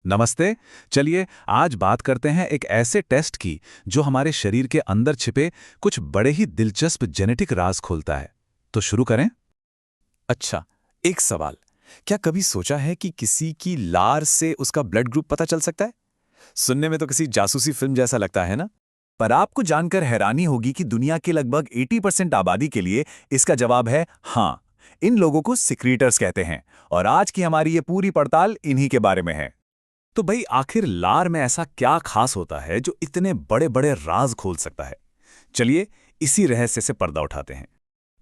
नमस्ते। चलिए आज बात करते हैं एक ऐसे टेस्ट की जो हमारे शरीर के अंदर छिपे कुछ बड़े ही दिलचस्प जेनेटिक राज खोलता है। तो शुरू करें। अच्छा, एक सवाल। क्या कभी सोचा है कि किसी की लार से उसका ब्लड ग्रुप पता चल सकता है? सुनने में तो किसी जासूसी फिल्म जैसा लगता है ना? पर आपको जानकर हैरानी होगी कि दुनिया के लगभग 80% आबादी के लिए इसका जवाब है हाँ। इन लोगों को सिक्रीटर्स कहते हैं और आज की हमारी ये पूरी पड़ताल इन्हीं के बारे में है। तो भाई आखिर लार में ऐसा क्या खास होता है जो इतने बड़े-बड़े राज खोल सकता है? चलिए इसी रहस्य से पर्दा उठाते हैं।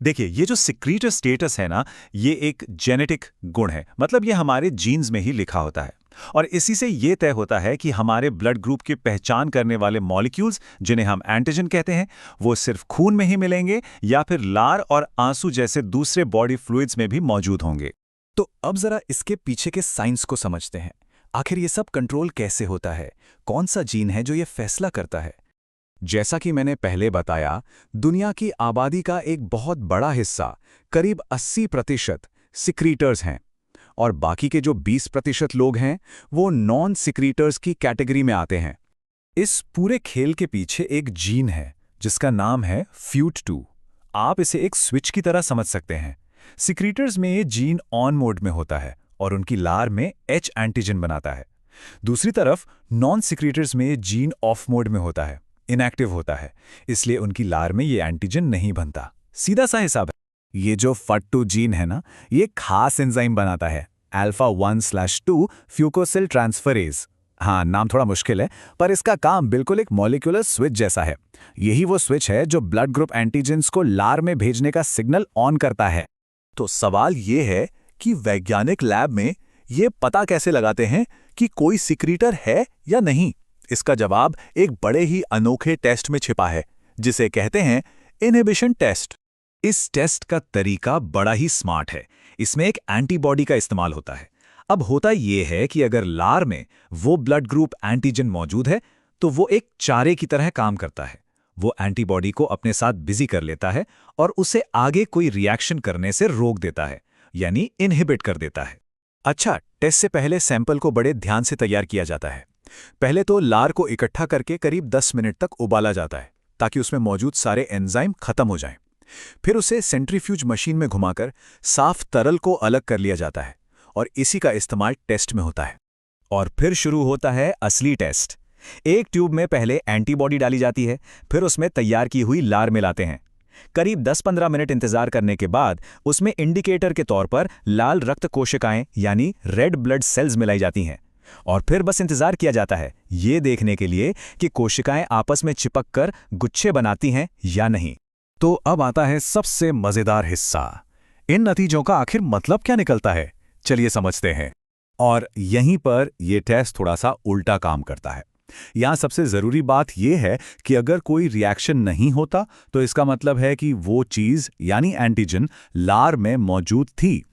देखिए, ये जो सिक्रीटर स्टेटस है ना, ये एक जेनेटिक गुण है। मतलब ये हमारे जीन्स में ही लिखा होता है और इसी से ये तय होता है कि हमारे ब्लड ग्रुप की पहचान करने वाले मॉलिक्यूल्स, जिन्हें हम एंटीजन कहते हैं, वो सिर्फ खून में ही मिलेंगे या फिर लार और आंसू जैसे दूसरे बॉडी फ्लूइड्स में भी मौजूद होंगे। तो अब जरा इसके पीछे के साइंस को समझते हैं। आखिर ये सब कंट्रोल कैसे होता है? कौन सा जीन है जो ये फैसला करता है? जैसा कि मैंने पहले बताया, दुनिया की आबादी का एक बहुत बड़ा हिस्सा, करीब 80% सिक्रीटर्स हैं और बाकी के जो 20% लोग हैं, वो नॉन सिक्रीटर्स की कैटेगरी में आते हैं। इस पूरे खेल के पीछे एक जीन है जिसका नाम है फ्यूट2। आप इसे एक स्विच की तरह समझ सकते हैं। सिक्रीटर्स में ये जीन ऑन मोड में होता है और उनकी लार में एच एंटीजन बनाता है। दूसरी तरफ नॉन सिक्रीटर्स में ये जीन ऑफ मोड में होता है, इनएक्टिव होता है, इसलिए उनकी लार में ये एंटीजन नहीं बनता। सीधा सा हिसाब है। ये जो फट2 जीन है ना, ये खास एंजाइम बनाता है, अल्फा 1/2 फ्यूकोसिल ट्रांसफरेज। हाँ, नाम थोड़ा मुश्किल है, पर इसका काम बिल्कुल एक मॉलिक्यूलर स्विच जैसा है। यही वो स्विच है जो ब्लड ग्रुप एंटीजेंस को लार में भेजने का सिग्नल ऑन करता है। तो सवाल ये है कि वैज्ञानिक लैब में ये पता कैसे लगाते हैं कि कोई सिक्रीटर है या नहीं? इसका जवाब एक बड़े ही अनोखे टेस्ट में छिपा है, जिसे कहते हैं इनहिबिशन टेस्ट। इस टेस्ट का तरीका बड़ा ही स्मार्ट है। इसमें एक एंटीबॉडी का इस्तेमाल होता है। अब होता यह है कि अगर लार में वो ब्लड ग्रुप एंटीजन मौजूद है, तो वो एक चारे की तरह काम करता है। वो एंटीबॉडी को अपने साथ बिजी कर लेता है और उसे आगे कोई रिएक्शन करने से रोक देता है, यानी इनहिबिट कर देता है। अच्छा, टेस्ट से पहले सैंपल को बड़े ध्यान से तैयार किया जाता है। पहले तो लार को इकट्ठा करके करीब 10 मिनट तक उबाला जाता है ताकि उसमें मौजूद सारे एंजाइम खत्म हो जाएं। फिर उसे सेंट्रीफ्यूज मशीन में घुमाकर साफ तरल को अलग कर लिया जाता है और इसी का इस्तेमाल टेस्ट में होता है। और फिर शुरू होता है असली टेस्ट। एक ट्यूब में पहले एंटीबॉडी डाली जाती है, फिर उसमें तैयार की हुई लार मिलाते हैं। करीब 10-15 मिनट इंतजार करने के बाद उसमें इंडिकेटर के तौर पर लाल रक्त कोशिकाएं यानी रेड ब्लड सेल्स मिलाई जाती हैं और फिर बस इंतजार किया जाता है ये देखने के लिए कि कोशिकाएं आपस में चिपक कर गुच्छे बनाती हैं या नहीं। तो अब आता है सबसे मजेदार हिस्सा। इन नतीजों का आखिर मतलब क्या निकलता है? चलिए समझते हैं। और यहीं पर यह टेस्ट थोड़ा सा उल्टा काम करता है। यहां सबसे जरूरी बात यह है कि अगर कोई रिएक्शन नहीं होता तो इसका मतलब है कि वो चीज यानी एंटीजन लार में मौजूद थी।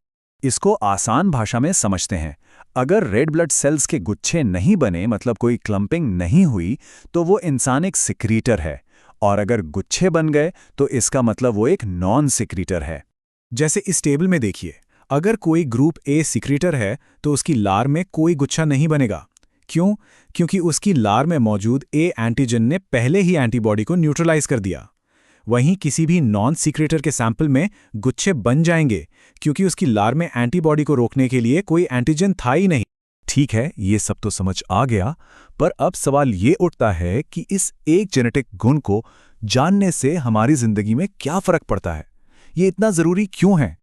इसको आसान भाषा में समझते हैं। अगर रेड ब्लड सेल्स के गुच्छे नहीं बने, मतलब कोई क्लंपिंग नहीं हुई, तो वो इंसान एक सिक्रीटर है, और अगर गुच्छे बन गए तो इसका मतलब वो एक नॉन सिक्रीटर है। जैसे इस टेबल में देखिए, अगर कोई ग्रुप ए सिक्रीटर है तो उसकी लार में कोई गुच्छा नहीं बनेगा। क्यों? क्योंकि उसकी लार में मौजूद ए एंटीजन ने पहले ही एंटीबॉडी को न्यूट्रलाइज कर दिया। वहीं किसी भी नॉन सिक्रेटर के सैंपल में गुच्छे बन जाएंगे क्योंकि उसकी लार में एंटीबॉडी को रोकने के लिए कोई एंटीजन था ही नहीं। ठीक है, ये सब तो समझ आ गया, पर अब सवाल ये उठता है कि इस एक जेनेटिक गुण को जानने से हमारी जिंदगी में क्या फर्क पड़ता है? ये इतना जरूरी क्यों है?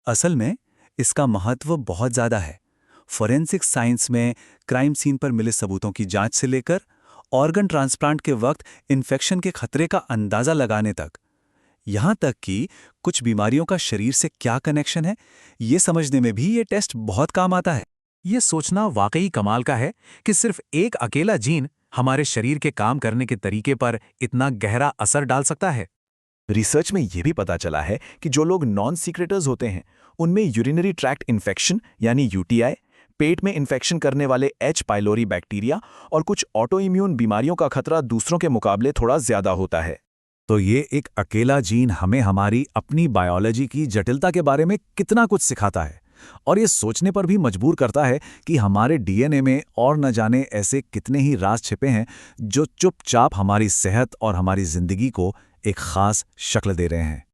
असल में इसका महत्व बहुत ज्यादा है। फोरेंसिक साइंस में क्राइम सीन पर मिले सबूतों की जांच से लेकर ऑर्गन ट्रांसप्लांट के वक्त इन्फेक्शन के खतरे का अंदाजा लगाने तक, यहां तक कि कुछ बीमारियों का शरीर से क्या कनेक्शन है, ये समझने में भी ये टेस्ट बहुत काम आता है। ये सोचना वाकई कमाल का है कि सिर्फ एक अकेला जीन हमारे शरीर के काम करने के तरीके पर इतना गहरा असर डाल सकता है। रिसर्च में यह भी पता चला है कि जो लोग नॉन सीक्रेटर्स होते हैं, उनमें यूरिनरी ट्रैक्ट इन्फेक्शन यानी यूटीआई, पेट में इन्फेक्शन करने वाले एच पाइलोरी बैक्टीरिया और कुछ ऑटो इम्यून बीमारियों का खतरा दूसरों के मुकाबले थोड़ा ज्यादा होता है। तो ये एक अकेला जीन हमें हमारी अपनी बायोलॉजी की जटिलता के बारे में कितना कुछ सिखाता है। और ये सोचने पर भी मजबूर करता है कि हमारे डीएनए में और न जाने ऐसे कितने ही राज छिपे हैं जो चुपचाप हमारी सेहत और हमारी जिंदगी को एक खास शक्ल दे रहे हैं।